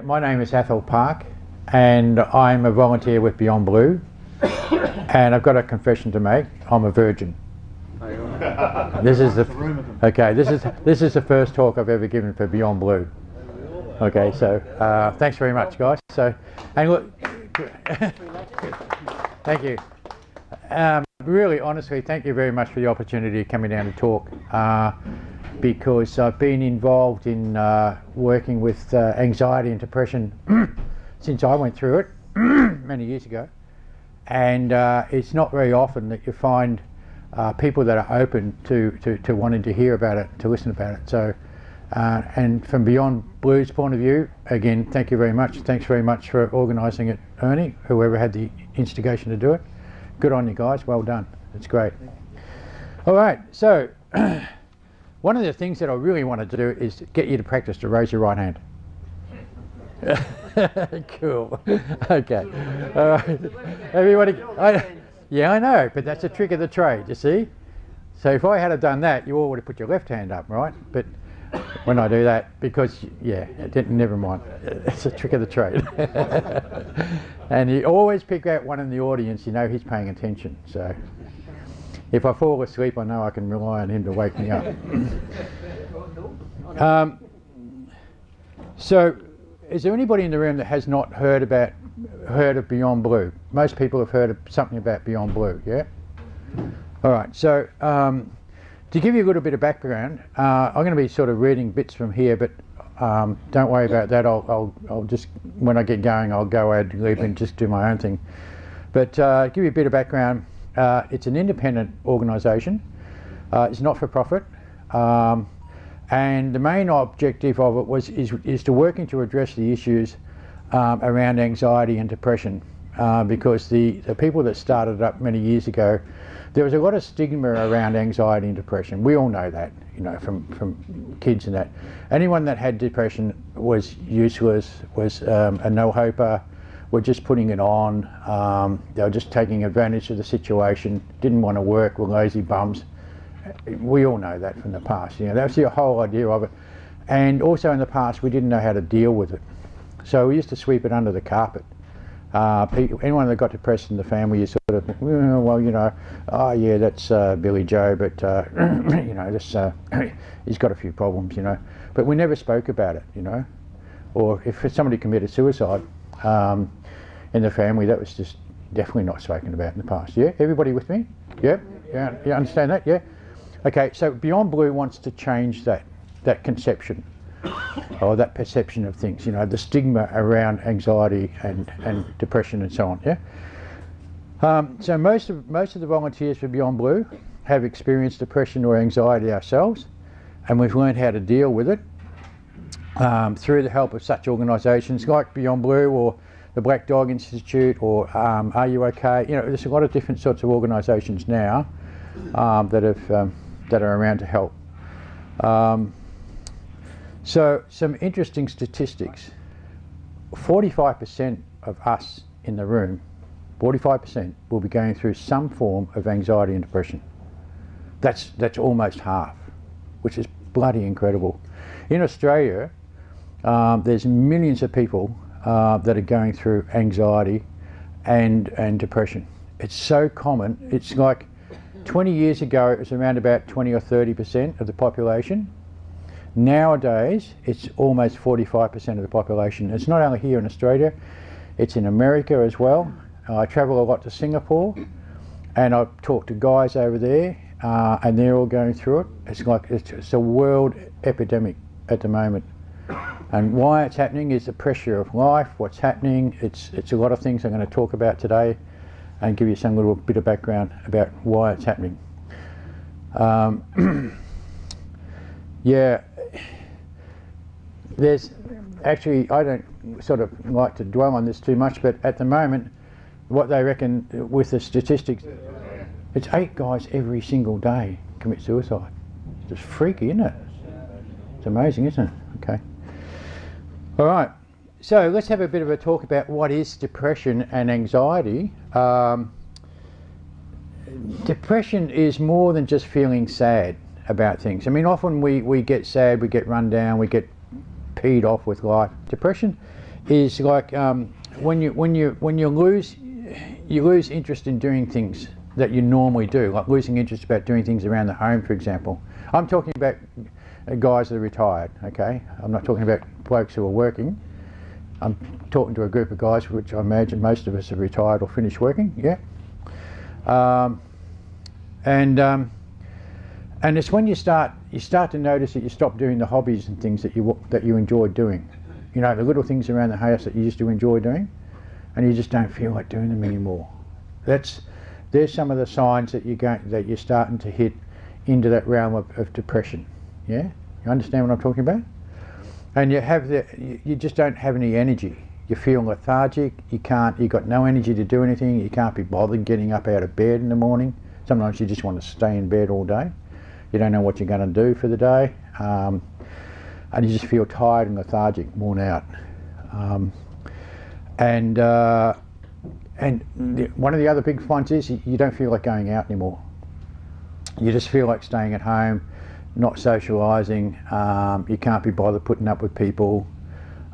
Yeah, my name is Athol Park and I'm a volunteer with Beyond Blue and I've got a confession to make. I'm a virgin. This is the first talk I've ever given for Beyond Blue. Okay, so thanks very much, guys. So, and look, thank you. Really, honestly, thank you very much for the opportunity of coming down to talk. Because I've been involved in working with anxiety and depression since I went through it many years ago, and it's not very often that you find people that are open to wanting to hear about it, to listen about it. So, and from Beyond Blue's point of view, again, thank you very much. Thanks very much for organising it, Ernie, whoever had the instigation to do it. Good on you guys, well done. It's great. All right, so. One of the things that I really wanted to do is get you to practice to raise your right hand. Cool. Okay. Everybody. Yeah, I know, but that's a trick of the trade, you see. So if I had done that, you all would have put your left hand up, right? But when I do that, because, yeah, never mind. It's a trick of the trade. And you always pick out one in the audience, you know he's paying attention. So. If I fall asleep, I know I can rely on him to wake me up. So, is there anybody in the room that has not heard of Beyond Blue? Most people have heard of something about Beyond Blue, yeah? All right, so to give you a little bit of background, I'm going to be sort of reading bits from here, but don't worry about that. I'll just, when I get going, I'll go ad lib and just do my own thing. But give you a bit of background. It's an independent organisation. It's not for profit, and the main objective of it is to working to address the issues around anxiety and depression, because the people that started it up many years ago, there was a lot of stigma around anxiety and depression. We all know that, you know, from kids and that. Anyone that had depression was useless, was a no-hoper. Were just putting it on, they were just taking advantage of the situation, didn't want to work, were lazy bums. We all know that from the past, you know, that's the whole idea of it. And also in the past, we didn't know how to deal with it. So we used to sweep it under the carpet. Anyone that got depressed in the family, you sort of, well, you know, oh yeah, that's Billy Joe, but you know, this, he's got a few problems, you know. But we never spoke about it, you know. Or if somebody committed suicide, in the family, that was just definitely not spoken about in the past. Yeah, everybody with me? Yeah, yeah, you understand that? Yeah. Okay, so Beyond Blue wants to change that conception or that perception of things. You know, the stigma around anxiety and depression and so on. Yeah. So most of the volunteers for Beyond Blue have experienced depression or anxiety ourselves, and we've learned how to deal with it through the help of such organisations like Beyond Blue or the Black Dog Institute or Are You OK? You know, there's a lot of different sorts of organisations now that are around to help. So some interesting statistics. 45% of us in the room, 45% will be going through some form of anxiety and depression. That's almost half, which is bloody incredible. In Australia, there's millions of people that are going through anxiety and depression. It's so common. It's like 20 years ago it was around about 20 or 30% of the population. Nowadays it's almost 45% of the population. It's not only here in Australia, it's in America as well. I travel a lot to Singapore and I've talked to guys over there and they're all going through it. It's like it's a world epidemic at the moment. And why it's happening is the pressure of life, what's happening. It's a lot of things I'm going to talk about today and give you some little bit of background about why it's happening. Yeah, there's actually, I don't sort of like to dwell on this too much, but at the moment, what they reckon with the statistics, it's 8 guys every single day commit suicide. It's just freaky, isn't it? It's amazing, isn't it? Okay. All right, so let's have a bit of a talk about what is depression and anxiety. Depression is more than just feeling sad about things. I mean, often we get sad, we get run down, we get peed off with life. Depression is like when you lose interest in doing things that you normally do, like losing interest about doing things around the home, for example. I'm talking about guys that are retired, okay? I'm not talking about blokes who are working. I'm talking to a group of guys, which I imagine most of us are retired or finished working, yeah? And it's when you start to notice that you stop doing the hobbies and things that you enjoy doing. You know, the little things around the house that you used to enjoy doing, and you just don't feel like doing them anymore. There's some of the signs that you're starting to hit into that realm of depression. Yeah, you understand what I'm talking about? And you just don't have any energy. You feel lethargic. You've got no energy to do anything. You can't be bothered getting up out of bed in the morning. Sometimes you just want to stay in bed all day. You don't know what you're going to do for the day, and you just feel tired and lethargic, worn out. One of the other big ones is you don't feel like going out anymore. You just feel like staying at home, not socialising. You can't be bothered putting up with people.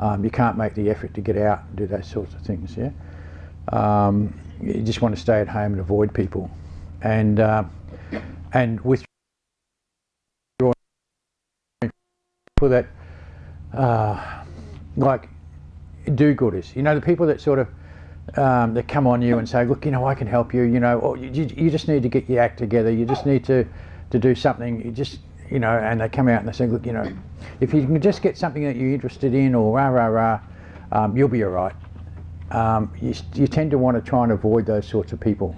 You can't make the effort to get out and do those sorts of things. Yeah, you just want to stay at home and avoid people, and with people that like do-gooders. You know, the people that sort of that come on you and say, look, you know, I can help you. You know, or you just need to get your act together. You just need to do something. You just, you know, and they come out and they say, look, you know, if you can just get something that you're interested in, or you'll be all right. You tend to want to try and avoid those sorts of people,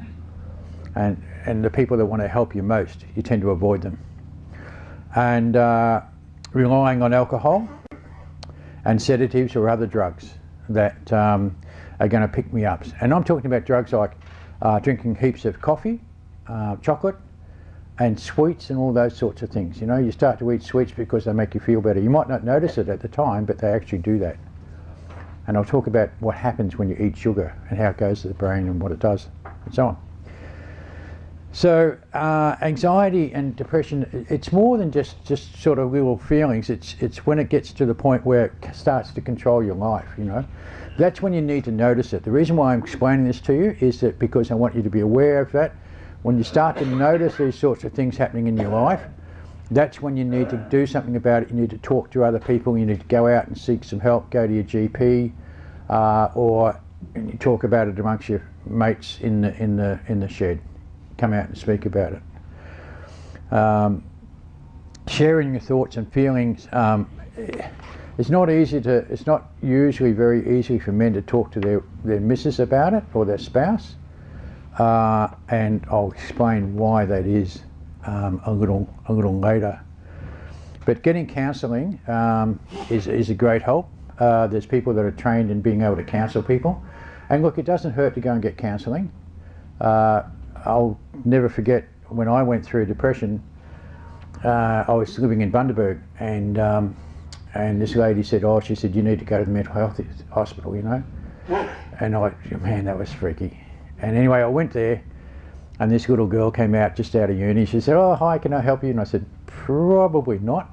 and the people that want to help you most, you tend to avoid them. And relying on alcohol and sedatives or other drugs that are going to pick me up. And I'm talking about drugs like drinking heaps of coffee, chocolate, and sweets and all those sorts of things. You know, you start to eat sweets because they make you feel better. You might not notice it at the time, but they actually do that. And I'll talk about what happens when you eat sugar and how it goes to the brain and what it does and so on. So anxiety and depression, it's more than just sort of little feelings. It's when it gets to the point where it starts to control your life, you know. That's when you need to notice it. The reason why I'm explaining this to you is that because I want you to be aware of that. When you start to notice these sorts of things happening in your life, that's when you need to do something about it. You need to talk to other people. You need to go out and seek some help. Go to your GP, or you talk about it amongst your mates in the shed. Come out and speak about it. Sharing your thoughts and feelings. It's not usually very easy for men to talk to their missus about it, or their spouse. And I'll explain why that is a little later. But getting counselling is a great help. There's people that are trained in being able to counsel people, and look, it doesn't hurt to go and get counselling. I'll never forget when I went through depression. I was living in Bundaberg, and this lady said, "Oh," she said, "you need to go to the mental health hospital," you know. And man, that was freaky. And anyway, I went there, and this little girl came out just out of uni. She said, "Oh, hi, can I help you?" And I said, "Probably not."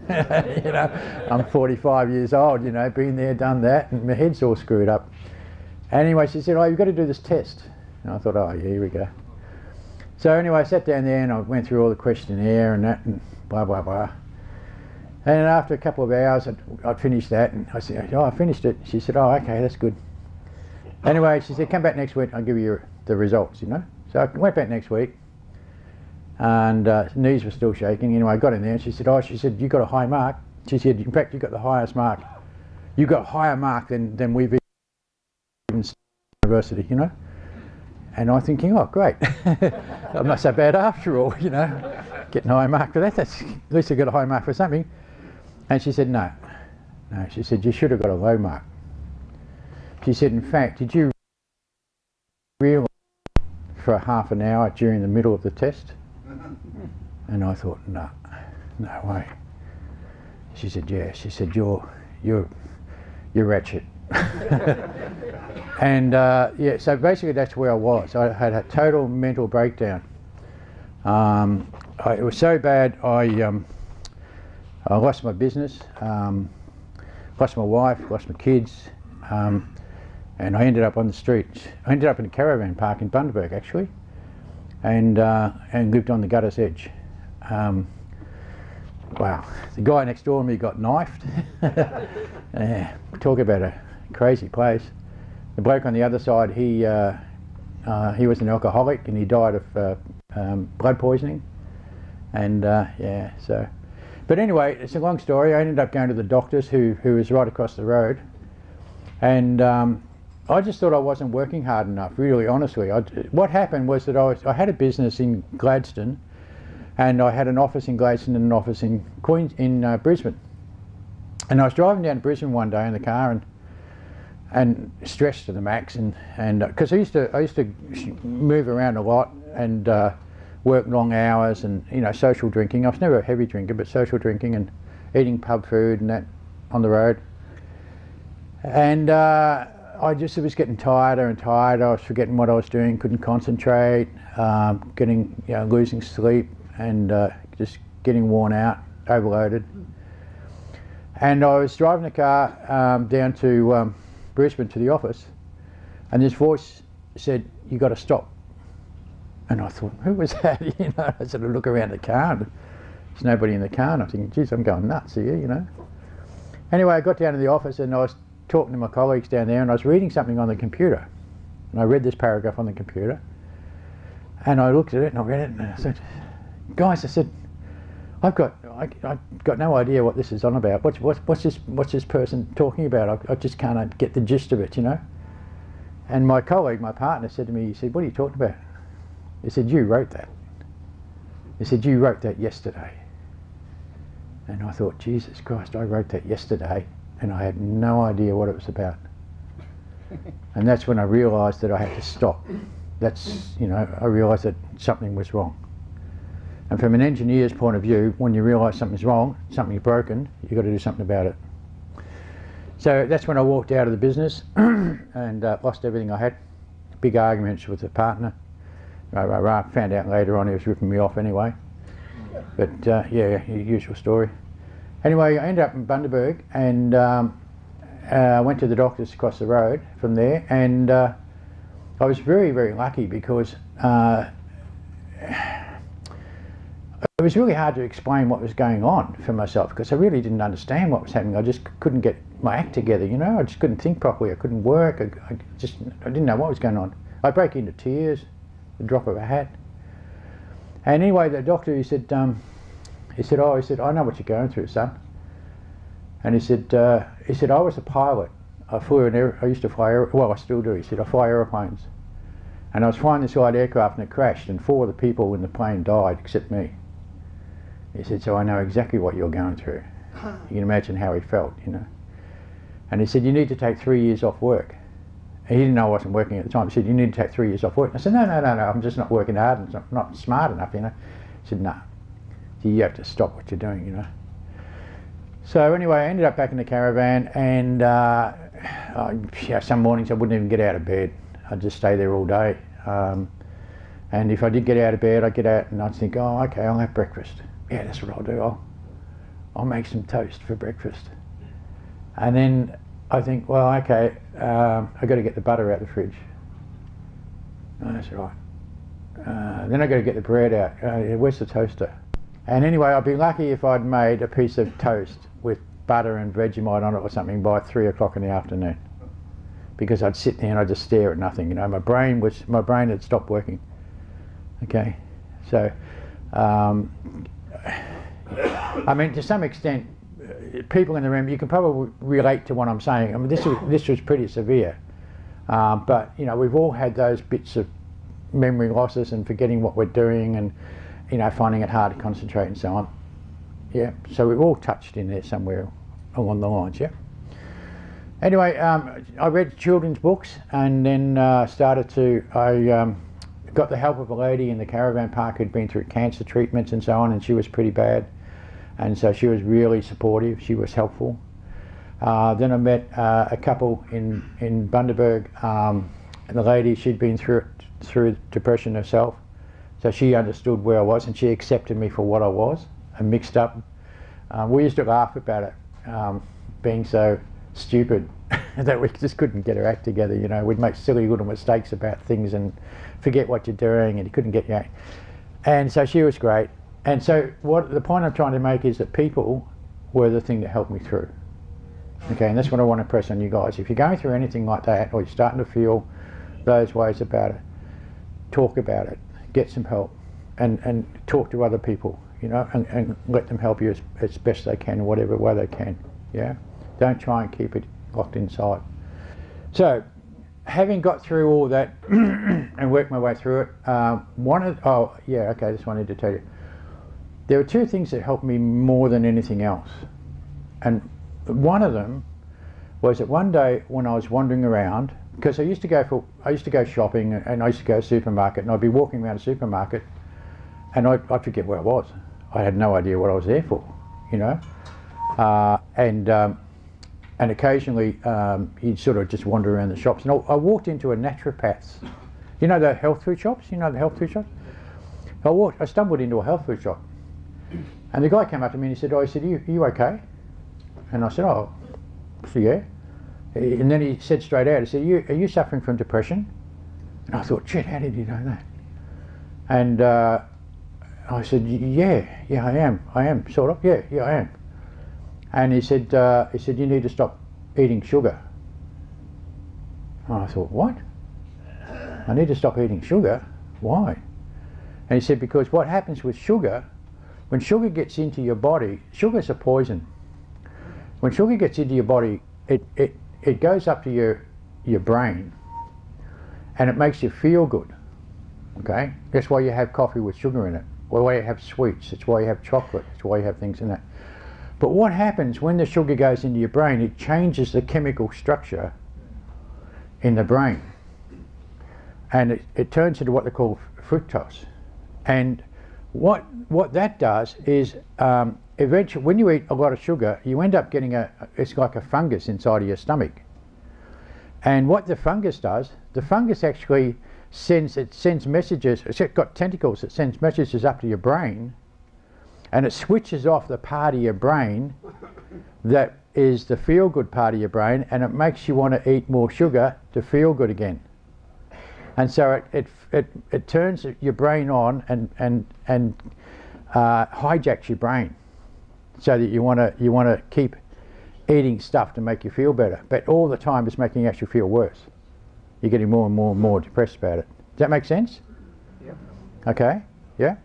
You know, I'm 45 years old, you know, been there, done that, and my head's all screwed up. Anyway, she said, "Oh, you've got to do this test." And I thought, oh, yeah, here we go. So anyway, I sat down there and I went through all the questionnaire and that, and blah, blah, blah. And after a couple of hours, I'd finished that, and I said, "Oh, I finished it." She said, "Oh, okay, that's good." Anyway, she said, "Come back next week, I'll give you the results," you know. So I went back next week, and knees were still shaking. Anyway, I got in there, and she said, "You got a high mark." She said, "In fact, you got the highest mark. You got a higher mark than we've even studied at university, you know." And I'm thinking, oh, great. I'm not so bad after all, you know. Getting a high mark for that, at least I got a high mark for something. And she said, no, she said, "You should have got a low mark." She said, "In fact, did you realise for half an hour during the middle of the test?" And I thought, no way. She said, "Yeah." She said, you're wretched." And yeah, so basically that's where I was. I had a total mental breakdown. It was so bad, I lost my business, lost my wife, lost my kids, and I ended up on the streets. I ended up in a caravan park in Bundaberg actually, and lived on the gutter's edge. Wow, the guy next door to me got knifed. Yeah, talk about a crazy place. The bloke on the other side, he was an alcoholic and he died of blood poisoning. And yeah, so. But anyway, it's a long story. I ended up going to the doctors who was right across the road. And I just thought I wasn't working hard enough, really, honestly. What happened was that I had a business in Gladstone, and I had an office in Gladstone and an office in Brisbane. And I was driving down to Brisbane one day in the car and stressed to the max, and because I used to move around a lot and work long hours and social drinking. I was never a heavy drinker, but social drinking and eating pub food and that on the road. And I just was getting tireder and tired. I was forgetting what I was doing, couldn't concentrate, losing sleep, and just getting worn out, overloaded. And I was driving the car down to Brisbane to the office, and this voice said, "You got to stop." And I thought, who was that? I sort of look around the car, and there's nobody in the car, and I'm thinking, geez, I'm going nuts here, Anyway, I got down to the office and I was talking to my colleagues down there, and I was reading something on the computer. And I read this paragraph on the computer, and I looked at it and I read it, and I said, guys, I said, I've got no idea what this is on about. What's this person talking about? I just can't get the gist of it, And my colleague, my partner, said to me, he said, "What are you talking about?" He said, "You wrote that." He said, "You wrote that yesterday." And I thought, Jesus Christ, I wrote that yesterday and I had no idea what it was about. And that's when I realised that I had to stop. I realised that something was wrong. And from an engineer's point of view, when you realise something's wrong, something's broken, you've got to do something about it. So that's when I walked out of the business and lost everything I had. Big arguments with the partner. Found out later on he was ripping me off anyway. But yeah, usual story. Anyway, I ended up in Bundaberg and went to the doctors across the road from there, and I was very, very lucky because it was really hard to explain what was going on for myself because I really didn't understand what was happening. I just couldn't get my act together, I just couldn't think properly. I couldn't work. I didn't know what was going on. I'd break into tears, the drop of a hat. And anyway, the doctor, he said, "I know what you're going through, son." And he said, "I was a pilot. I used to fly, I still do." He said, "I fly aeroplanes. And I was flying this light aircraft and it crashed and 4 of the people in the plane died except me." He said, "So I know exactly what you're going through." You can imagine how he felt, And he said, "You need to take 3 years off work." And he didn't know I wasn't working at the time. He said, "You need to take 3 years off work." And I said, No, I'm just not working hard and not smart enough, He said, "No, you have to stop what you're doing, So anyway, I ended up back in the caravan, and some mornings I wouldn't even get out of bed. I'd just stay there all day. And if I did get out of bed, I'd get out and I'd think, "Oh, okay, I'll have breakfast. Yeah, that's what I'll do. I'll make some toast for breakfast." And then I think, well, okay, I've got to get the butter out of the fridge. Oh, that's right. Then I've got to get the bread out. Where's the toaster? And anyway, I'd be lucky if I'd made a piece of toast with butter and Vegemite on it or something by 3 o'clock in the afternoon. Because I'd sit there and I'd just stare at nothing. My brain had stopped working. Okay, so to some extent, people in the room, you can probably relate to what I'm saying. This was pretty severe, but we've all had those bits of memory losses and forgetting what we're doing, and finding it hard to concentrate and so on. Yeah, so we've all touched in there somewhere along the lines. Yeah. Anyway, I read children's books, and then I got the help of a lady in the caravan park who'd been through cancer treatments and so on, and she was pretty bad. And so she was really supportive, she was helpful. Then I met a couple in Bundaberg, and the lady, she'd been through depression herself, so she understood where I was and she accepted me for what I was and mixed up. We used to laugh about it, being so stupid that we just couldn't get her act together. You know, we'd make silly little mistakes about things and forget what you're doing, and you couldn't get your act. And so she was great. And so the point I'm trying to make is that people were the thing that helped me through. Okay, and that's what I want to press on you guys. If you're going through anything like that, or you're starting to feel those ways about it, talk about it, get some help, and talk to other people, you know, and let them help you as best they can, in whatever way they can. Yeah, don't try and keep it locked inside. So, having got through all that and worked my way through it, this one I need to tell you. There were two things that helped me more than anything else, and one of them was that one day when I was wandering around, because I used to go shopping, and I used to go to the supermarket, and I'd be walking around the supermarket, and I'd forget where I was. I had no idea what I was there for, you know, and occasionally you'd sort of just wander around the shops, and I walked into a naturopath's, you know, the health food shops. You know the health food shops. I stumbled into a health food shop, and the guy came up to me and he said, "Oh," he said, "Are you okay?" And I said, "Oh, so yeah." And then he said straight out, he said, "Are you suffering from depression?" And I thought, "Shit, how did you know that?" And I said, yeah, I am, sort of, yeah, I am." And he said, "You need to stop eating sugar." And I thought, "What? I need to stop eating sugar? Why?" And he said, "Because what happens with sugar, when sugar gets into your body, sugar's a poison. When sugar gets into your body, it goes up to your brain, and it makes you feel good. Okay, that's why you have coffee with sugar in it. Why you have sweets. It's why you have chocolate. It's why you have things in that. But what happens when the sugar goes into your brain? It changes the chemical structure in the brain, and it turns into what they call fructose. And what that does is eventually, when you eat a lot of sugar, you end up getting it's like a fungus inside of your stomach. And what the fungus does, the fungus actually sends messages. It's got tentacles that sends messages up to your brain, and it switches off the part of your brain that is the feel-good part of your brain, and it makes you want to eat more sugar to feel good again. And so it turns your brain on and hijacks your brain, so that you want to keep eating stuff to make you feel better, but all the time it's making you actually feel worse. You're getting more and more and more depressed about it. Does that make sense? Yeah. Okay. Yeah.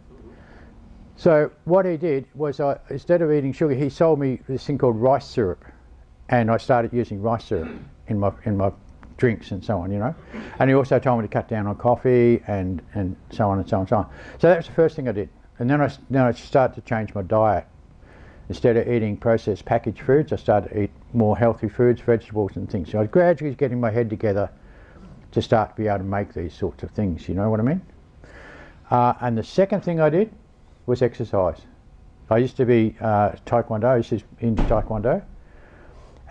So what he did was, instead of eating sugar, he sold me this thing called rice syrup, and I started using rice syrup in my drinks and so on, you know. And he also told me to cut down on coffee and so on and so on and so on. So that was the first thing I did, and then I started to change my diet. Instead of eating processed packaged foods, I started to eat more healthy foods, vegetables and things. So I was gradually getting my head together to start to be able to make these sorts of things, you know what I mean? And the second thing I did was exercise. I used to be Taekwondo, I used to be into Taekwondo,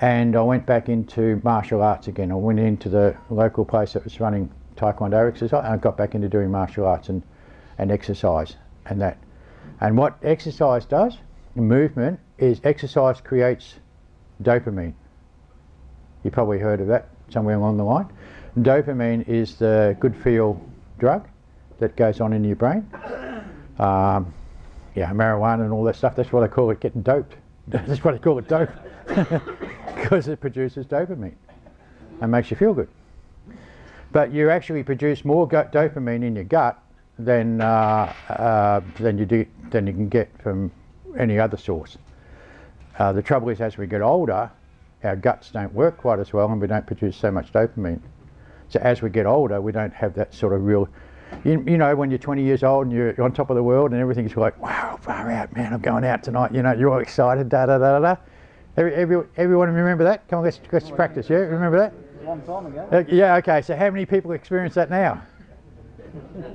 and I went back into martial arts again. I went into the local place that was running Taekwondo exercise, and I got back into doing martial arts and exercise and that. And what exercise does, movement, is exercise creates dopamine. You probably heard of that somewhere along the line. Dopamine is the good feel drug that goes on in your brain. Yeah, marijuana and all that stuff, that's why they call it getting doped. That's why they call it dope. Because it produces dopamine and makes you feel good. But you actually produce more dopamine in your gut than you can get from any other source. The trouble is, as we get older, our guts don't work quite as well, and we don't produce so much dopamine. So as we get older, we don't have that sort of real, you know, when you're 20 years old and you're on top of the world and everything's like, wow, far out, man, I'm going out tonight, you know, you're all excited, da da da da. Everyone remember that? Come on, let's practice, yeah? Remember that? A long time ago. Yeah, okay, so how many people experience that now?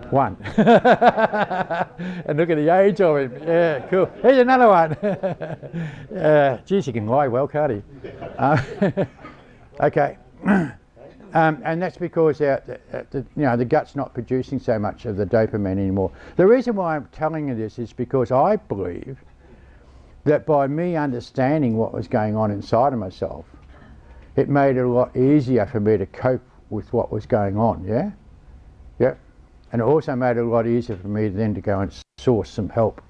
One. And look at the age of him. Yeah, cool. Here's another one. Geez, he can lie well, can't he? Okay. And that's because the gut's not producing so much of the dopamine anymore. The reason why I'm telling you this is because I believe that by me understanding what was going on inside of myself, it made it a lot easier for me to cope with what was going on, yeah? Yeah. And it also made it a lot easier for me then to go and source some help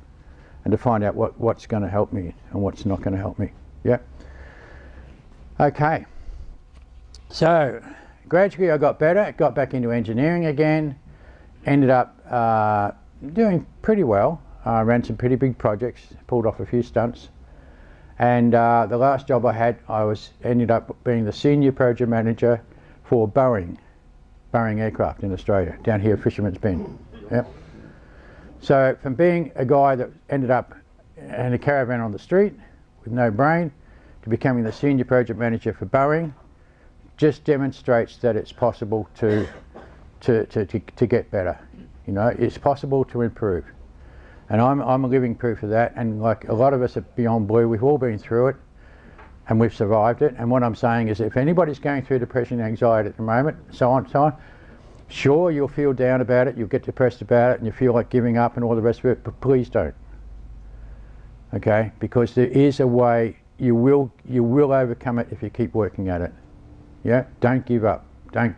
and to find out what's going to help me and what's not going to help me, yeah? Okay. So, gradually I got better, got back into engineering again, ended up doing pretty well. I ran some pretty big projects, pulled off a few stunts. And the last job I had, ended up being the senior project manager for Boeing aircraft in Australia, down here at Fisherman's Bend. Yep. So from being a guy that ended up in a caravan on the street with no brain to becoming the senior project manager for Boeing, just demonstrates that it's possible to get better. You know, it's possible to improve. And I'm a living proof of that, and like a lot of us at Beyond Blue, we've all been through it and we've survived it. And what I'm saying is, if anybody's going through depression and anxiety at the moment, so on, sure, you'll feel down about it, you'll get depressed about it, and you feel like giving up and all the rest of it, but please don't. Okay? Because there is a way, you will overcome it if you keep working at it. Yeah? Don't give up. Don't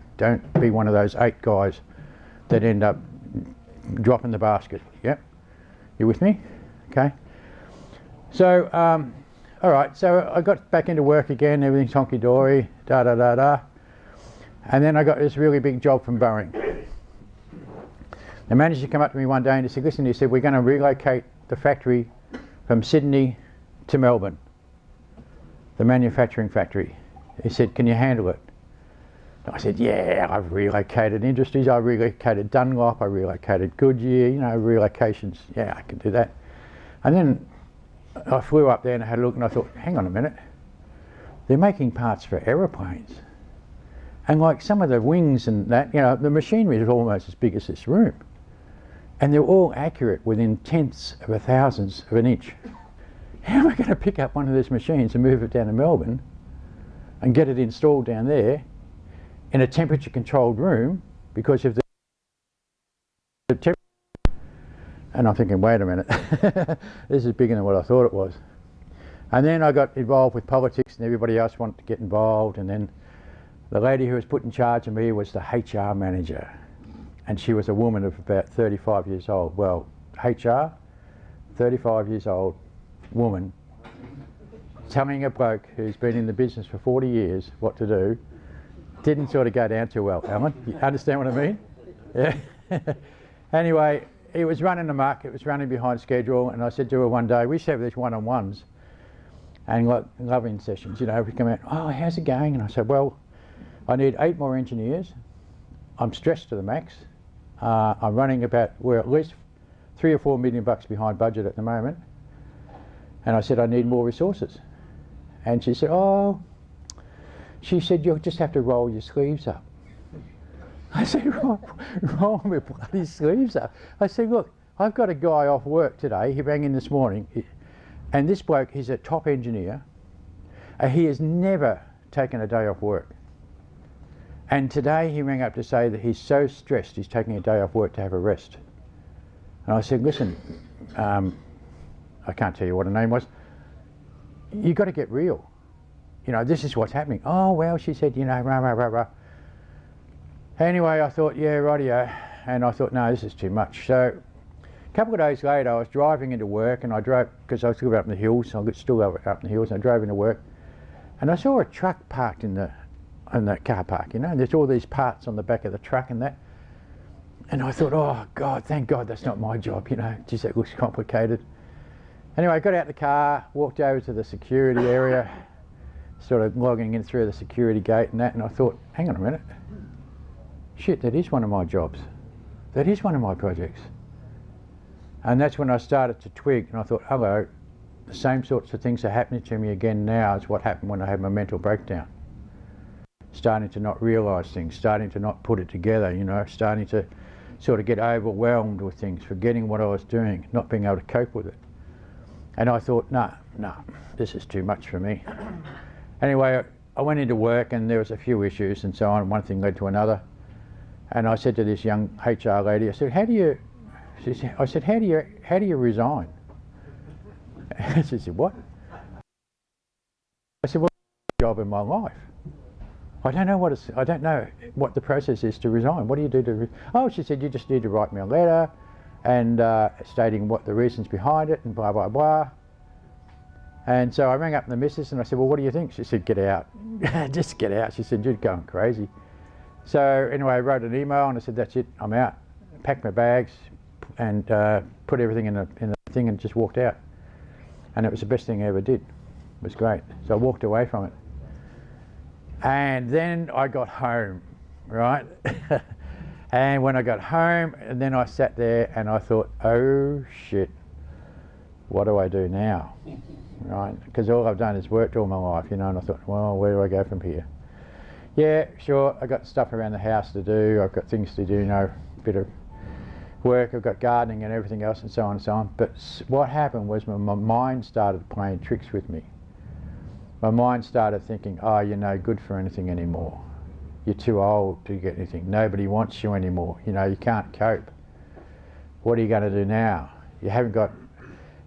be one of those 8 guys that end up dropping the basket. Yeah? You with me? Okay. So, all right, so I got back into work again, everything's honky-dory, da-da-da-da. And then I got this really big job from Boeing. The manager came up to me one day and he said, listen, he said, we're going to relocate the factory from Sydney to Melbourne, the manufacturing factory. He said, can you handle it? I said, yeah, I've relocated industries, I relocated Dunlop, I relocated Goodyear, you know, relocations, yeah, I can do that. And then I flew up there and I had a look and I thought, hang on a minute, they're making parts for aeroplanes. And like some of the wings and that, you know, the machinery is almost as big as this room. And they're all accurate within tenths of a thousandths of an inch. How am I going to pick up one of those machines and move it down to Melbourne and get it installed down there in a temperature controlled room because of the temperature? And I'm thinking, wait a minute, this is bigger than what I thought it was. And then I got involved with politics and everybody else wanted to get involved, and then the lady who was put in charge of me was the HR manager, and she was a woman of about 35 years old. Well, HR, 35 years old, woman, telling a bloke who's been in the business for 40 years what to do, didn't sort of go down too well, Alan. You understand what I mean? Yeah. Anyway, it was running amok, it was running behind schedule, and I said to her one day, we used to have these one-on-ones and like loving sessions, you know, we come out, oh, how's it going? And I said, well, I need 8 more engineers, I'm stressed to the max, I'm running about, we're at least $3 or $4 million behind budget at the moment, and I said I need more resources. And she said, oh, she said, you'll just have to roll your sleeves up. I said, roll my bloody sleeves up. I said, look, I've got a guy off work today, he rang in this morning, and this bloke, he's a top engineer, and he has never taken a day off work. And today he rang up to say that he's so stressed he's taking a day off work to have a rest. And I said, listen, I can't tell you what her name was, you've got to get real. You know, this is what's happening. Oh, well, she said, you know, rah, rah, rah, rah. Anyway, I thought, yeah, rightio. And I thought, no, this is too much. So a couple of days later, I was driving into work, and I drove, because I was still up in the hills, I was still up in the hills, and I drove into work, and I saw a truck parked in the car park, you know, and there's all these parts on the back of the truck and that. And I thought, oh, God, thank God that's not my job, you know, just that looks complicated. Anyway, I got out the car, walked over to the security area, sort of logging in through the security gate and that, and I thought, hang on a minute, shit, that is one of my jobs. That is one of my projects. And that's when I started to twig, and I thought, hello, the same sorts of things are happening to me again now as what happened when I had my mental breakdown. Starting to not realise things, starting to not put it together, you know, starting to sort of get overwhelmed with things, forgetting what I was doing, not being able to cope with it. And I thought, no, this is too much for me. Anyway, I went into work and there was a few issues and so on, one thing led to another. And I said to this young HR lady, I said, how do you resign? She said, what? I said, well, it's a job in my life. I don't know I don't know what the process is to resign. What do you do to oh, she said, you just need to write me a letter and stating what the reasons behind it and blah, blah, blah. And so I rang up the missus and I said, well, what do you think? She said, get out. Just get out. She said, you're going crazy. So anyway, I wrote an email and I said, that's it, I'm out. Packed my bags and put everything in the thing and just walked out. And it was the best thing I ever did. It was great. So I walked away from it. And then I got home, right? And when I got home, and then I sat there and I thought, oh shit, what do I do now? Right? Because all I've done is worked all my life, you know, and I thought, well, where do I go from here? Yeah, sure, I've got stuff around the house to do, I've got things to do, you know, a bit of work, I've got gardening and everything else and so on and so on. But what happened was my mind started playing tricks with me. My mind started thinking, oh, you're no good for anything anymore. You're too old to get anything. Nobody wants you anymore. You know, you can't cope. What are you going to do now? You haven't got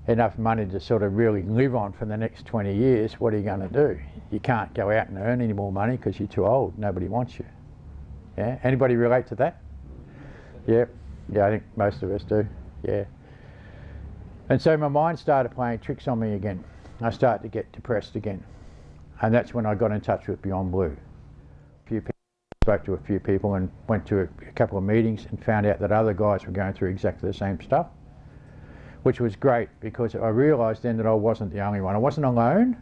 enough money to sort of really live on for the next 20 years. What are you going to do? You can't go out and earn any more money because you're too old. Nobody wants you. Yeah? Anybody relate to that? Yeah. Yeah, I think most of us do. Yeah. And so my mind started playing tricks on me again. I started to get depressed again. And that's when I got in touch with Beyond Blue. Spoke to a few people and went to a couple of meetings and found out that other guys were going through exactly the same stuff, which was great because I realised then that I wasn't the only one. I wasn't alone.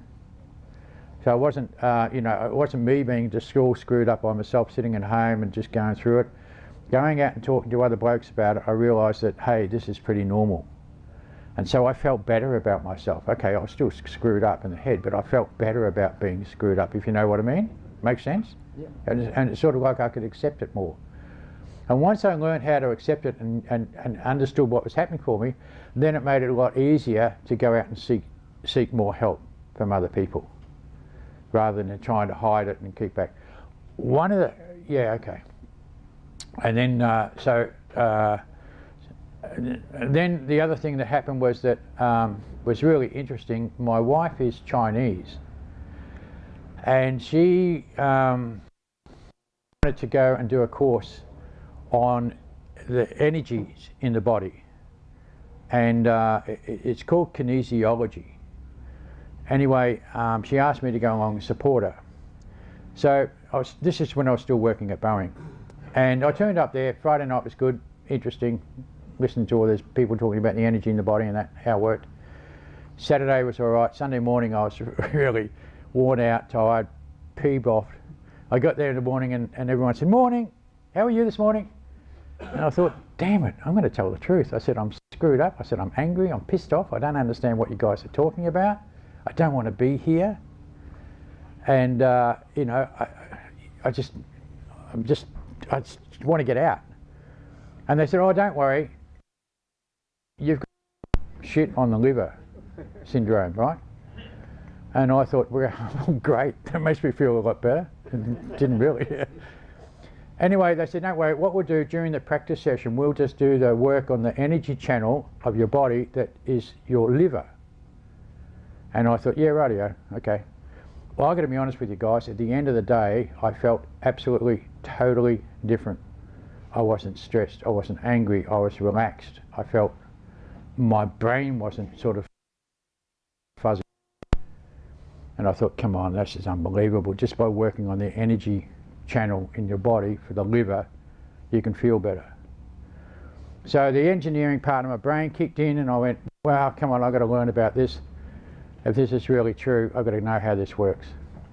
So I wasn't, you know, it wasn't me being just all screwed up by myself, sitting at home and just going through it. Going out and talking to other blokes about it, I realised that, hey, this is pretty normal. And so I felt better about myself. Okay, I was still screwed up in the head, but I felt better about being screwed up, if you know what I mean. Makes sense? Yeah. And it's sort of like I could accept it more. And once I learned how to accept it and understood what was happening for me, then it made it a lot easier to go out and seek more help from other people, rather than trying to hide it and keep back. One of the, yeah, okay. And then, then the other thing that happened was that was really interesting. My wife is Chinese, and she wanted to go and do a course on the energies in the body, and it's called kinesiology. Anyway, she asked me to go along and support her. So this is when I was still working at Boeing, and I turned up there. Friday night was good, interesting, listening to all these people talking about the energy in the body and that, how it worked. Saturday was all right. Sunday morning I was really worn out, tired, peeved off. I got there in the morning and everyone said, morning, how are you this morning? And I thought, damn it, I'm going to tell the truth. I said, I'm screwed up. I said, I'm angry, I'm pissed off. I don't understand what you guys are talking about. I don't want to be here. And, you know, I just want to get out. And they said, oh, don't worry. You've got shit on the liver syndrome, right? And I thought, well, great, that makes me feel a lot better. Didn't really. Anyway, they said, don't worry, what we'll do during the practice session, we'll just do the work on the energy channel of your body that is your liver. And I thought, yeah, rightio, okay. Well, I've got to be honest with you guys, at the end of the day, I felt absolutely, totally different. I wasn't stressed, I wasn't angry, I was relaxed. I felt my brain wasn't sort of fuzzy. And I thought, come on, this is unbelievable. Just by working on the energy channel in your body for the liver, you can feel better. So the engineering part of my brain kicked in and I went, wow, come on, I've got to learn about this. If this is really true, I've got to know how this works.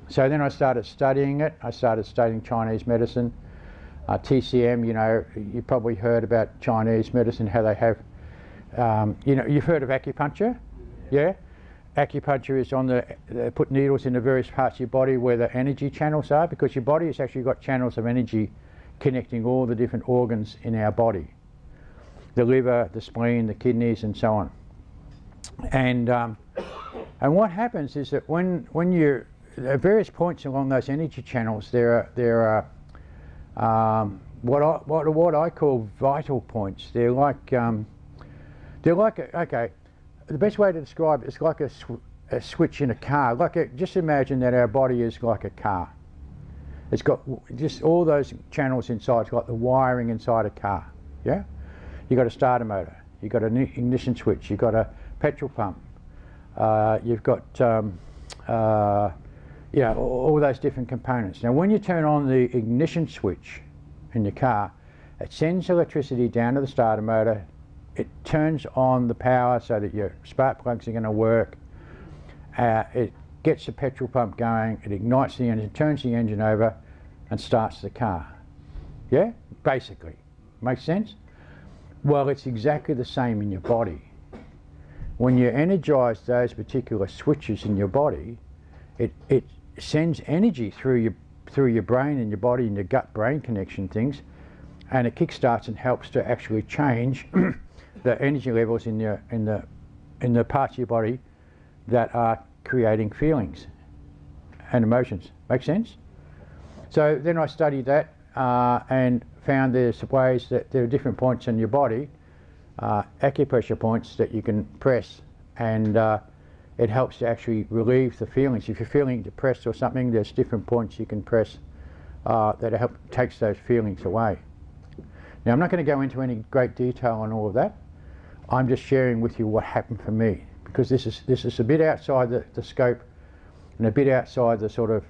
So then I started studying it. I started studying Chinese medicine. TCM, you know, you probably heard about Chinese medicine, how they have, you know, you've heard of acupuncture? Yeah? Acupuncture is on they put needles in the various parts of your body where the energy channels are, because your body has actually got channels of energy connecting all the different organs in our body. The liver, the spleen, the kidneys and so on. And what happens is that when you're, at various points along those energy channels, there are what I call vital points. They're like okay, the best way to describe it is like a switch in a car. Just imagine that our body is like a car, It's got just all those channels inside. It's got the wiring inside a car. Yeah, you've got a starter motor, you've got an ignition switch, you've got a petrol pump, you've got yeah, all those different components. Now when you turn on the ignition switch in your car, it sends electricity down to the starter motor, it turns on the power so that your spark plugs are going to work, it gets the petrol pump going, it ignites the engine, turns the engine over and starts the car. Yeah, basically. Makes sense? Well, it's exactly the same in your body. When you energize those particular switches in your body, it sends energy through your brain and your body and your gut-brain connection things, and it kickstarts and helps to actually change the energy levels in the parts of your body that are creating feelings and emotions. Make sense? So then I studied that and found there's ways that there are different points in your body, acupressure points that you can press, and it helps to actually relieve the feelings. If you're feeling depressed or something, there's different points you can press that takes those feelings away. Now I'm not going to go into any great detail on all of that. I'm just sharing with you what happened for me, because this is a bit outside the scope and a bit outside the sort of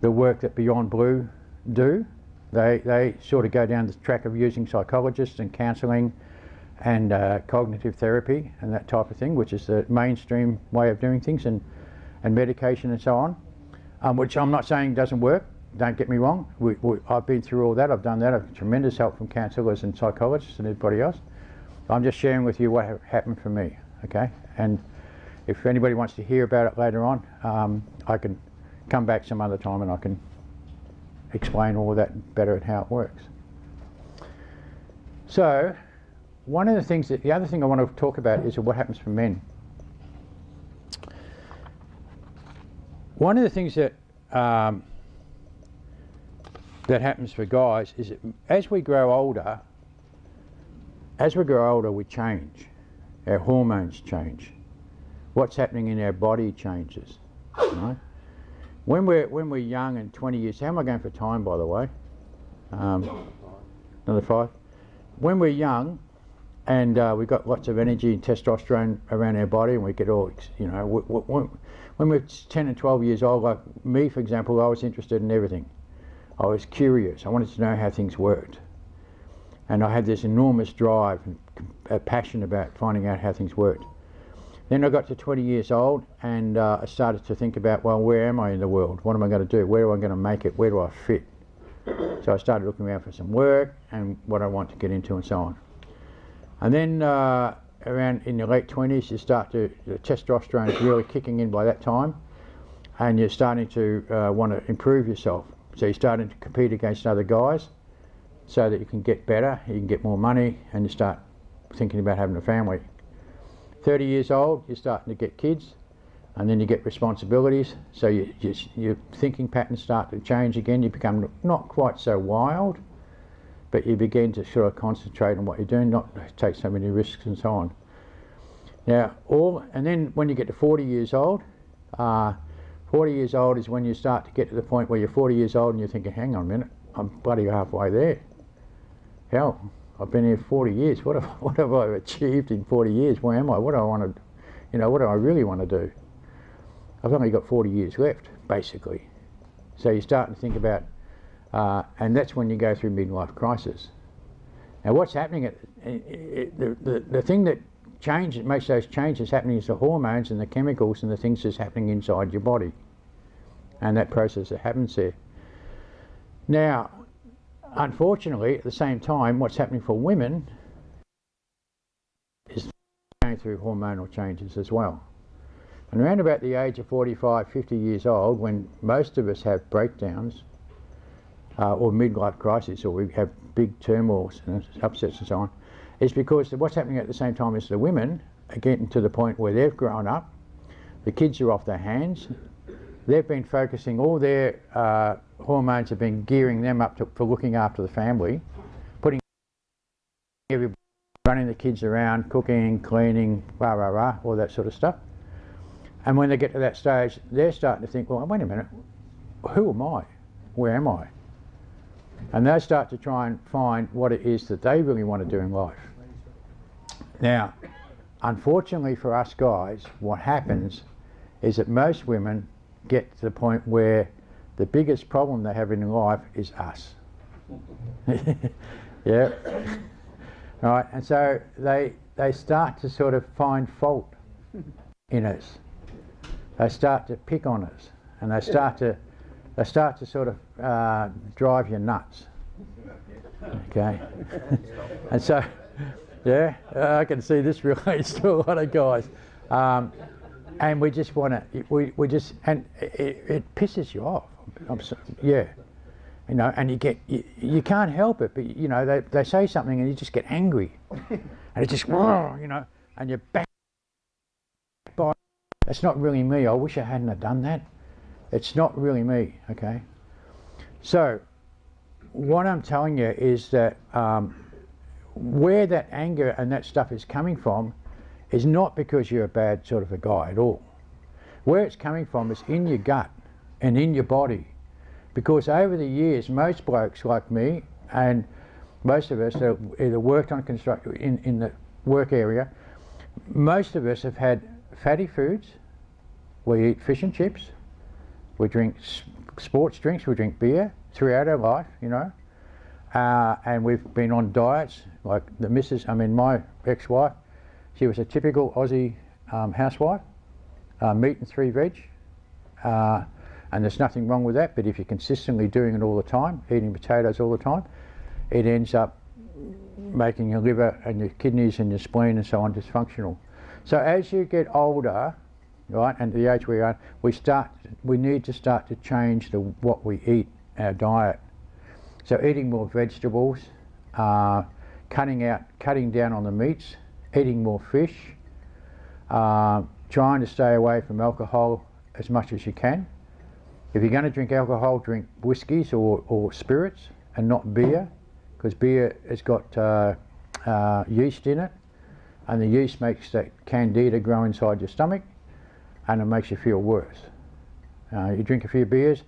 the work that Beyond Blue do. They sort of go down the track of using psychologists and counselling and cognitive therapy and that type of thing, which is the mainstream way of doing things, and medication and so on, which I'm not saying doesn't work, don't get me wrong. I've been through all that, I've done that, I've had tremendous help from counsellors and psychologists and everybody else. I'm just sharing with you what happened for me, okay? And if anybody wants to hear about it later on, I can come back some other time and I can explain all of that better and how it works. So, one of the things the other thing I want to talk about is what happens for men. One of the things that that happens for guys is that as we grow older, we change. Our hormones change. What's happening in our body changes. Right? When we're young and 20 years, how am I going for time, by the way? Another 5. When we're young, and we've got lots of energy and testosterone around our body, and we get all, you know, when we're 10 and 12 years old, like me, for example, I was interested in everything. I was curious. I wanted to know how things worked. And I had this enormous drive and a passion about finding out how things worked. Then I got to 20 years old, and I started to think about, well, where am I in the world? What am I going to do? Where am I going to make it? Where do I fit? So I started looking around for some work and what I want to get into and so on. And then around in your late 20s, you start to, the testosterone is really kicking in by that time, and you're starting to want to improve yourself. So you're starting to compete against other guys so that you can get better, you can get more money, and you start thinking about having a family. 30 years old, you're starting to get kids, and then you get responsibilities, so your thinking patterns start to change again. You become not quite so wild, but you begin to sort of concentrate on what you're doing, not take so many risks and so on. Now, and then when you get to 40 years old, 40 years old is when you start to get to the point where you're 40 years old and you're thinking, hang on a minute, I'm bloody halfway there. Hell, I've been here 40 years. What have I achieved in 40 years? Where am I? What do I want to, you know, what do I really want to do? I've only got 40 years left, basically. So you're starting to think about, and that's when you go through midlife crisis. Now what's happening, the thing that makes those changes happening is the hormones and the chemicals and the things that's happening inside your body. And that process that happens there. Now, unfortunately, at the same time, what's happening for women is going through hormonal changes as well. And around about the age of 45, 50 years old, when most of us have breakdowns, or midlife crisis, or we have big turmoils and upsets and so on, is because what's happening at the same time is the women are getting to the point where they've grown up, the kids are off their hands, they've been focusing, all their hormones have been gearing them up for looking after the family, running the kids around, cooking, cleaning, rah, rah, rah, all that sort of stuff. And when they get to that stage, they're starting to think, well, wait a minute, who am I? where am I? And they start to try and find what it is that they really want to do in life. Now, unfortunately for us guys, what happens is that most women get to the point where the biggest problem they have in life is us. Yeah. Right, and so they start to sort of find fault in us. They start to pick on us, and they start to sort of drive you nuts. Okay. And so, yeah, I can see this relates to a lot of guys. And we just want to, we just, and it pisses you off. Yeah, you know, and you can't help it, but you know, they say something and you just get angry, and it just, you know, and you're back by. It's not really me. I wish I hadn't have done that. It's not really me. Okay. So, what I'm telling you is that where that anger and that stuff is coming from is not because you're a bad sort of a guy at all. Where it's coming from is in your gut and in your body. Because over the years, most blokes like me, and most of us that either worked on in the work area, most of us have had fatty foods. We eat fish and chips. We drink sports drinks. We drink beer throughout our life, you know. And we've been on diets like the missus. I mean, my ex-wife. She was a typical Aussie housewife, meat and 3 veg, and there's nothing wrong with that, but if you're consistently doing it all the time, eating potatoes all the time, it ends up making your liver and your kidneys and your spleen and so on dysfunctional. So as you get older, right, and the age we are, we need to start to change what we eat, our diet. So eating more vegetables, cutting down on the meats, eating more fish, trying to stay away from alcohol as much as you can. If you're going to drink alcohol, drink whiskies or spirits and not beer, because beer has got yeast in it, and the yeast makes that candida grow inside your stomach, and it makes you feel worse. You drink a few beers,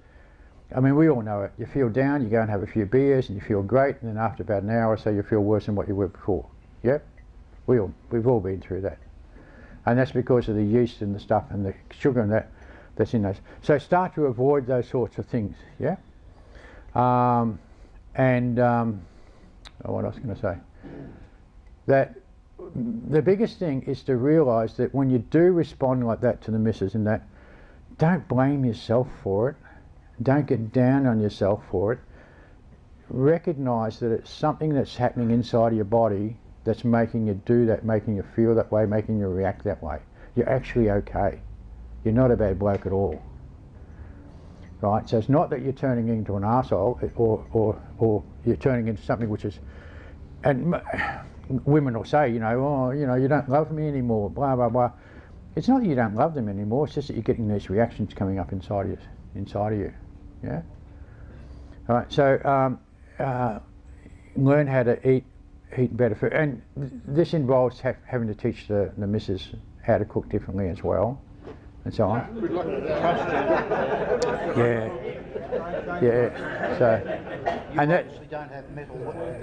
I mean, we all know it. You feel down, you go and have a few beers and you feel great, and then after about an hour or so you feel worse than what you were before. Yep, we've all been through that. And that's because of the yeast and the stuff and the sugar and that's in those. So start to avoid those sorts of things, yeah? What else can I say? That the biggest thing is to realise that when you do respond like that to the missus and that, don't blame yourself for it. Don't get down on yourself for it. Recognise that it's something that's happening inside of your body that's making you do that, making you feel that way, making you react that way. You're actually okay. You're not a bad bloke at all. Right? So it's not that you're turning into an arsehole or you're turning into something which is... And women will say, you know, oh, you know, you don't love me anymore, blah, blah, blah. It's not that you don't love them anymore, it's just that you're getting these reactions coming up inside of you. Yeah? All right, so learn how to eat better food. And this involves having to teach the missus how to cook differently as well, and so on. Yeah. Yeah. So, and that you don't have metal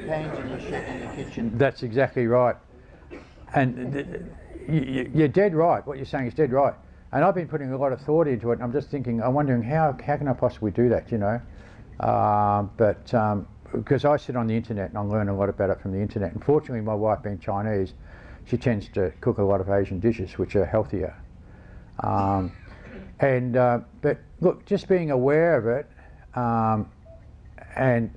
pans in your kitchen. That's exactly right. And you're dead right. What you're saying is dead right. And I've been putting a lot of thought into it, and I'm just thinking, I'm wondering how can I possibly do that, you know? Because I sit on the internet and I learn a lot about it from the internet. Unfortunately, my wife being Chinese, she tends to cook a lot of Asian dishes which are healthier. But look, just being aware of it, and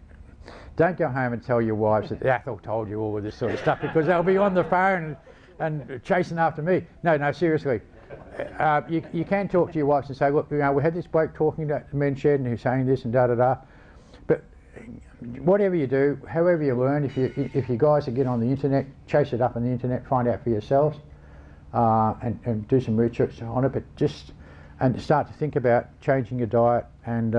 don't go home and tell your wives that Athol told you all of this sort of stuff, because they'll be on the phone and chasing after me. No, seriously. You can talk to your wives and say, look, you know, we had this bloke talking to the men's shed and who's saying this and da-da-da. But whatever you do, however you learn, if you guys are getting on the internet, chase it up on the internet, find out for yourselves, and do some research on it, but and start to think about changing your diet and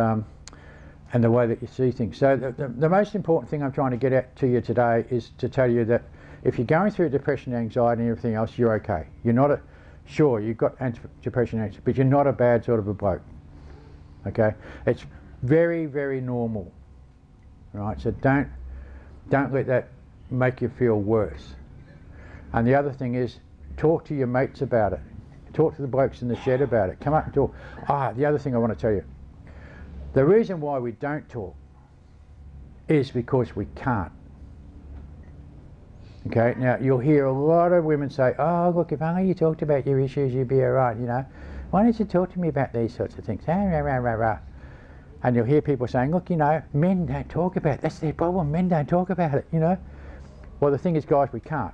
the way that you see things. So the most important thing I'm trying to get at to you today is to tell you that if you're going through depression, anxiety and everything else, you're okay. You're not sure, you've got depression, anxiety, but you're not a bad sort of a bloke. Okay? Very, very normal. Right, so don't let that make you feel worse. And the other thing is, talk to your mates about it. Talk to the blokes in the shed about it. Come up and talk. The other thing I want to tell you. The reason why we don't talk is because we can't. Okay, now you'll hear a lot of women say, oh look, if only you talked about your issues you'd be alright, you know. Why don't you talk to me about these sorts of things? And you'll hear people saying, look, you know, men don't talk about it. That's their problem, men don't talk about it, you know. Well, the thing is, guys, we can't.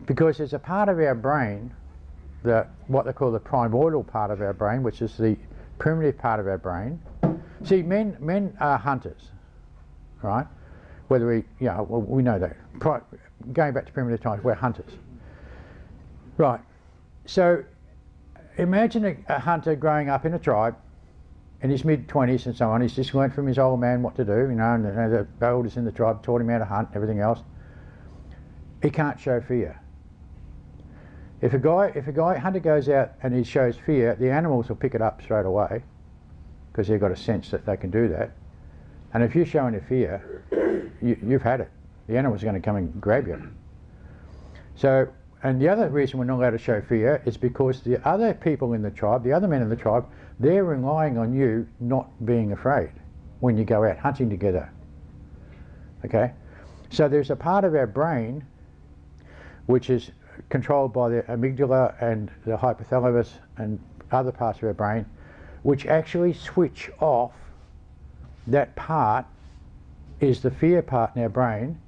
Because there's a part of our brain, what they call the primordial part of our brain, which is the primitive part of our brain. See, men are hunters, right? Whether we, you know, well, we know that. Going back to primitive times, we're hunters. Right. So imagine a hunter growing up in a tribe in his mid-20s and so on. He's just learned from his old man what to do, you know, and the elders in the tribe taught him how to hunt and everything else. He can't show fear. If a hunter goes out and he shows fear, the animals will pick it up straight away because they've got a sense that they can do that. And if you're showing a fear, you've had it. The animals are going to come and grab you. So, and the other reason we're not allowed to show fear is because the other people in the tribe, the other men in the tribe, they're relying on you not being afraid when you go out hunting together. Okay? So there's a part of our brain which is controlled by the amygdala and the hypothalamus and other parts of our brain, which actually switch off. That part is the fear part in our brain,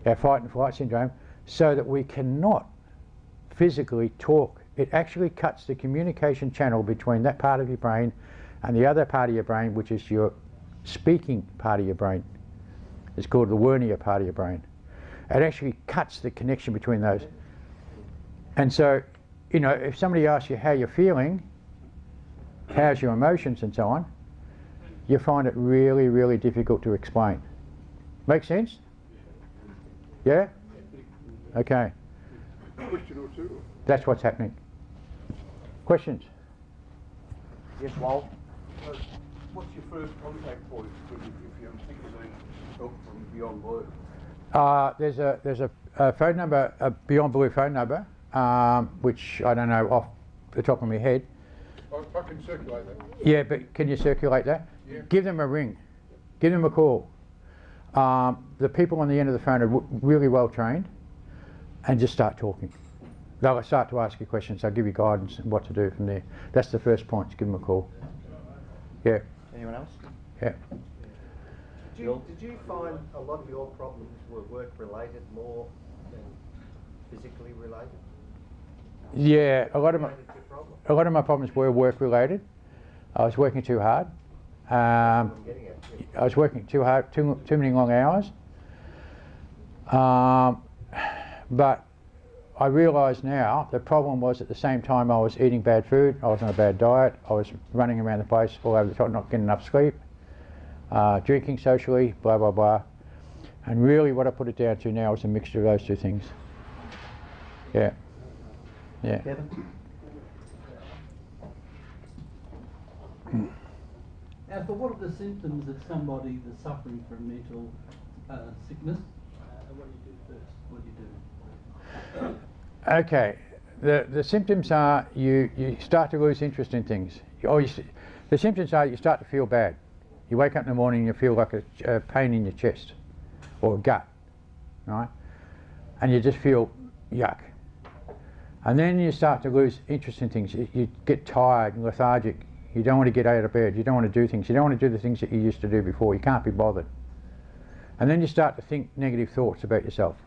our fight and flight syndrome, so that we cannot physically talk. It actually cuts the communication channel between that part of your brain and the other part of your brain, which is your speaking part of your brain. It's called the Wernier part of your brain. It actually cuts the connection between those. And so, you know, if somebody asks you how you're feeling, how's your emotions and so on, you find it really, really difficult to explain. Make sense? Yeah? Okay. Question or two. That's what's happening. Questions? Yes, Walt? What's your first contact point if you're seeking help from Beyond Blue? There's a phone number, a Beyond Blue phone number, which I don't know off the top of my head. I can circulate that. Yeah, but can you circulate that? Yeah. Give them a ring. Give them a call. The people on the end of the phone are really well trained, and just start talking. They'll start to ask you questions. They'll give you guidance on what to do from there. That's the first point, to give them a call. Yeah. Anyone else? Yeah. Did you find a lot of your problems were work related more than physically related? Yeah, a lot of my problems were work related. I was working too hard. I was working too hard, too many long hours. But I realise now the problem was at the same time I was eating bad food, I was on a bad diet, I was running around the place all over the top, not getting enough sleep, drinking socially, blah blah blah. And really what I put it down to now is a mixture of those two things. Yeah. Yeah. Kevin? Athol, what are the symptoms of somebody that's suffering from mental sickness? What do you do first? What do you do? Okay, the symptoms are you start to lose interest in things. The symptoms are you start to feel bad. You wake up in the morning and you feel like a pain in your chest or a gut, right? And you just feel yuck. And then you start to lose interest in things. You get tired and lethargic. You don't want to get out of bed. You don't want to do things. You don't want to do the things that you used to do before. You can't be bothered. And then you start to think negative thoughts about yourself.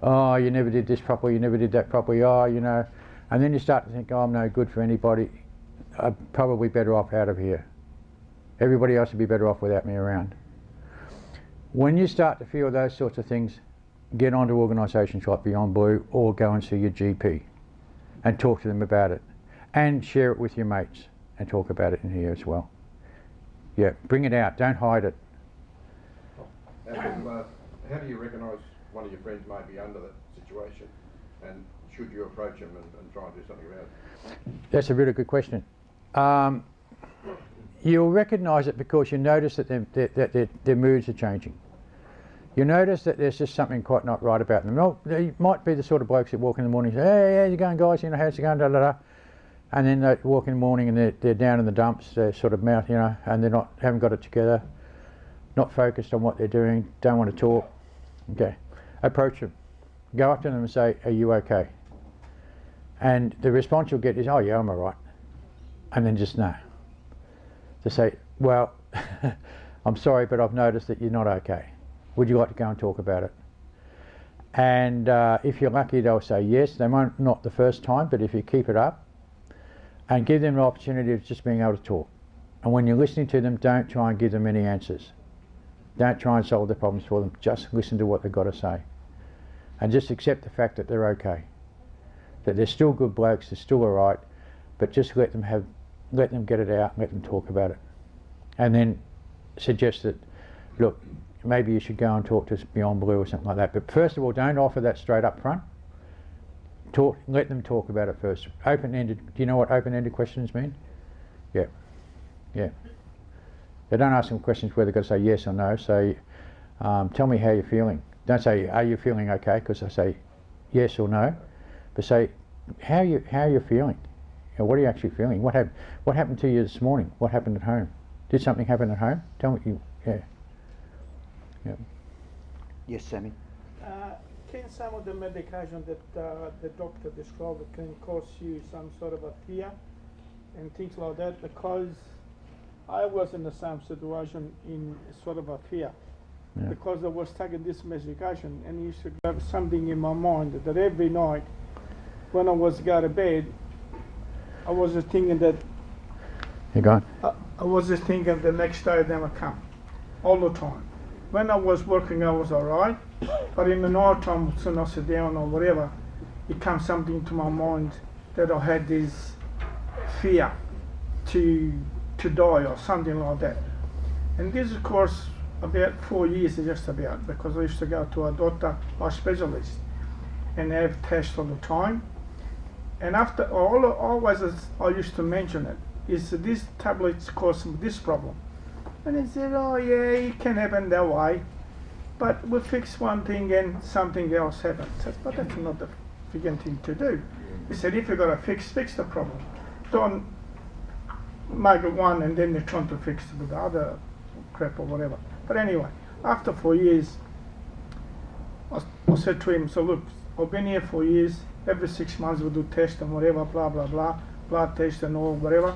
Oh, you never did this properly, you never did that properly, oh, you know. And then you start to think, oh, I'm no good for anybody. I'm probably better off out of here. Everybody else would be better off without me around. When you start to feel those sorts of things, get onto organisations like Beyond Blue or go and see your GP and talk to them about it. And share it with your mates and talk about it in here as well. Yeah, bring it out, don't hide it. How do you recognise one of your friends may be under that situation, and should you approach them and try and do something about it? That's a really good question. you'll recognise it because you notice that their moods are changing. You notice that there's just something quite not right about them. No, they might be the sort of blokes that walk in the morning and say, hey, how's it going, guys? You know, how's it going? Da, da, da. And then they walk in the morning and they're down in the dumps, they're sort of mouth, you know, and haven't got it together, not focused on what they're doing, don't want to talk. Okay, approach them, go up to them and say, are you okay? And the response you'll get is, oh yeah, I'm all right. And then just no. To say, well, I'm sorry, but I've noticed that you're not okay. Would you like to go and talk about it? And if you're lucky, they'll say yes. They might not the first time, but if you keep it up and give them an opportunity of just being able to talk. And when you're listening to them, don't try and give them any answers. Don't try and solve the problems for them. Just listen to what they've got to say. And just accept the fact that they're okay. That they're still good blokes, they're still all right, but just let them get it out, let them talk about it. And then suggest that, look, maybe you should go and talk to Beyond Blue or something like that. But first of all, don't offer that straight up front. Let them talk about it first. Open-ended. Do you know what open-ended questions mean? Yeah. Yeah. They don't ask them questions where they've got to say yes or no. Say, tell me how you're feeling. Don't say, are you feeling okay? Because I say yes or no. But say, how are you feeling? You know, what are you actually feeling? What happened to you this morning? What happened at home? Did something happen at home? Tell me. Yeah. Yeah. Yes, Sammy. Can some of the medication that the doctor described can cause you some sort of a fear and things like that? Because I was in the same situation in sort of a fear. Yeah. Because I was taking this medication and it used to have something in my mind that every night when I was go to bed, I was just thinking that you're gone. I was just thinking the next day they would come all the time. When I was working, I was alright, but in the night time, as soon as I sit down or whatever, it comes something to my mind that I had this fear to die or something like that. And this, of course, about 4 years just about, because I used to go to a doctor, a specialist, and have tests all the time. And after always I used to mention it, is these tablets cause this problem. And he said, oh yeah, it can happen that way, but we'll fix one thing and something else happens. I said, but that's not the freaking thing to do. He said, if you've got to fix the problem. Don't make it one and then you're trying to fix it with the other crap or whatever. But anyway, after 4 years, I said to him, so look, I've been here 4 years, every 6 months we'll do tests and whatever, blah, blah, blah, blood test and all, whatever.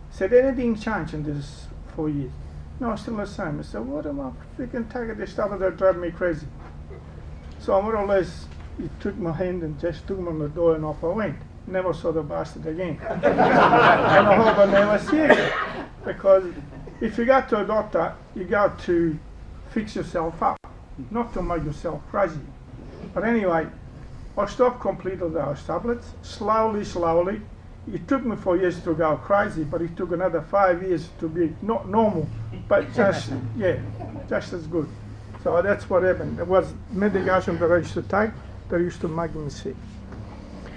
He said, anything changed in this 4 years? No, still the same. I said, what am I freaking taking this stuff that drive me crazy? So more or less, he took my hand and just took me on the door and off I went. Never saw the bastard again. And I hope I never see it. Because if you go to a doctor, you go to fix yourself up, not to make yourself crazy. But anyway, I stopped completely those tablets, slowly. It took me 4 years to go crazy, but it took another 5 years to be not normal, but just, yeah, just as good. So that's what happened. There was medication that I used to take that used to make me sick.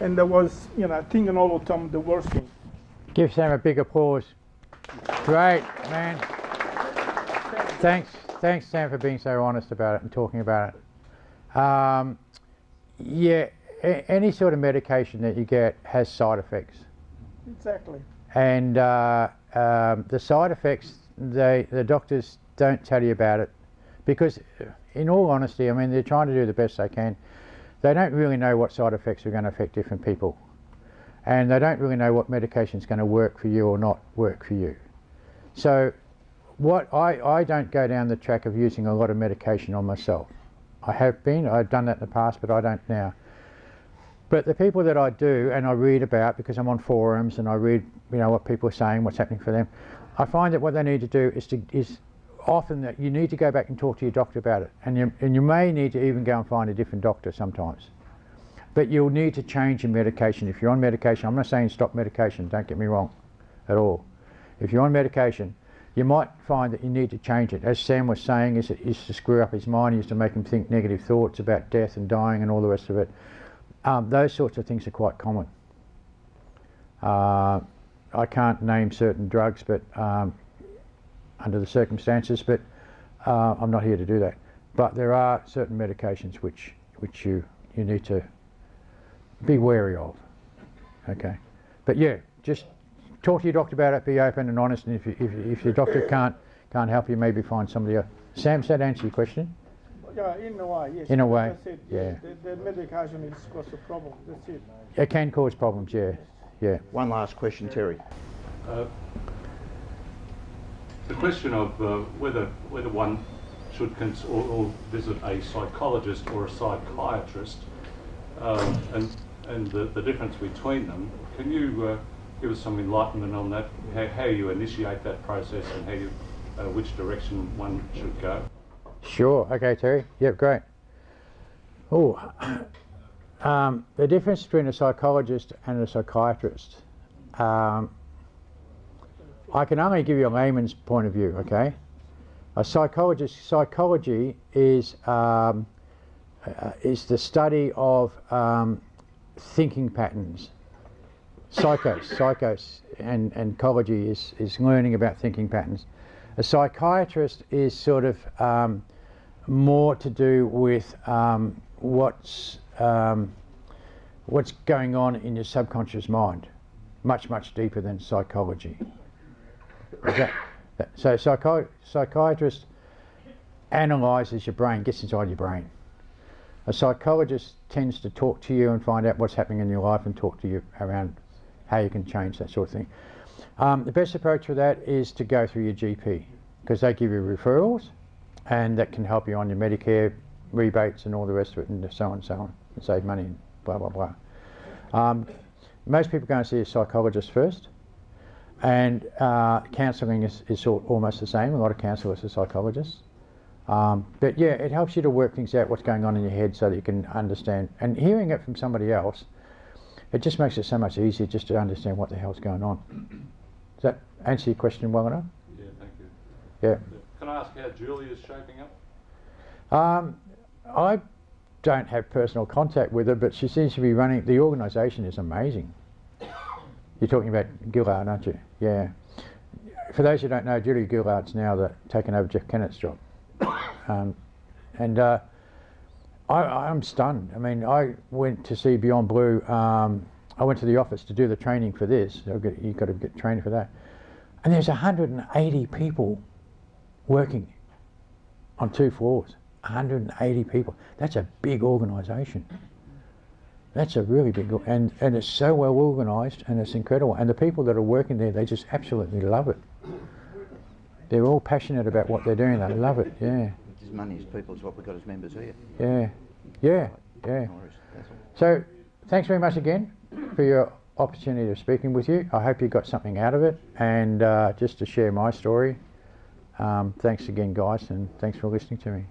And there was, thinking all the time the worst thing. Give Sam a big applause. Great, man. Thanks Sam for being so honest about it and talking about it. Yeah, any sort of medication that you get has side effects. Exactly. And the side effects, the doctors don't tell you about it because, in all honesty, I mean, they're trying to do the best they can. They don't really know what side effects are going to affect different people. And they don't really know what medication is going to work for you or not work for you. So I don't go down the track of using a lot of medication on myself. I've done that in the past, but I don't now. But the people that I do, and I read about, because I'm on forums and I read, what people are saying, what's happening for them, I find that what they need to do is often that you need to go back and talk to your doctor about it, and you may need to even go and find a different doctor sometimes. But you'll need to change your medication. If you're on medication, I'm not saying stop medication, don't get me wrong at all. If you're on medication, you might find that you need to change it. As Sam was saying, it used to screw up his mind, it used to make him think negative thoughts about death and dying and all the rest of it. Those sorts of things are quite common. I can't name certain drugs, but under the circumstances, but I'm not here to do that. But there are certain medications which you need to be wary of. Okay, but yeah, just talk to your doctor about it. Be open and honest, and if your doctor can't help you, maybe find somebody else. Sam, does that answer your question? Yeah, in a way, yes. In a way, That's it, yeah. The medication is cause a problem. That's it. It can cause problems, yeah, yeah. One last question, Terry. The question of whether one should or visit a psychologist or a psychiatrist, and the difference between them. Can you give us some enlightenment on that? How you initiate that process and how you, which direction one should go? Sure. Okay, Terry. Yep, great. Oh, the difference between a psychologist and a psychiatrist. I can only give you a layman's point of view. Okay, a psychology is the study of thinking patterns. Psychos and ecology is learning about thinking patterns. A psychiatrist is sort of more to do with what's going on in your subconscious mind, much deeper than psychology. So psychiatrist analyses your brain, gets inside your brain. A psychologist tends to talk to you and find out what's happening in your life and talk to you around how you can change, that sort of thing. The best approach for that is to go through your GP, because they give you referrals and that can help you on your Medicare rebates and all the rest of it, and so on and so on, and save money and blah blah blah. Most people go and see a psychologist first, and counselling is almost the same. A lot of counsellors are psychologists. But yeah, it helps you to work things out, what's going on in your head, so that you can understand. And hearing it from somebody else, it just makes it so much easier just to understand what the hell's going on. Does that answer your question well enough? Yeah, thank you. Yeah. Can I ask how Julie is shaping up? I don't have personal contact with her, but she seems to be running. The organisation is amazing. You're talking about Gillard, aren't you? Yeah. For those who don't know, Julie Gillard's now taken over Jeff Kennett's job. I'm stunned. I mean, I went to see Beyond Blue. I went to the office to do the training for this. You've got to get training for that. And there's 180 people working on 2 floors. 180 people. That's a big organisation. That's a really big, and it's so well organised, and it's incredible. And the people that are working there, they just absolutely love it. They're all passionate about what they're doing. They love it. Yeah. As money as people is what we've got as members here. Yeah. Yeah. Yeah. So, thanks very much again for your opportunity of speaking with you. I hope you got something out of it, and just to share my story. Thanks again, guys, and thanks for listening to me.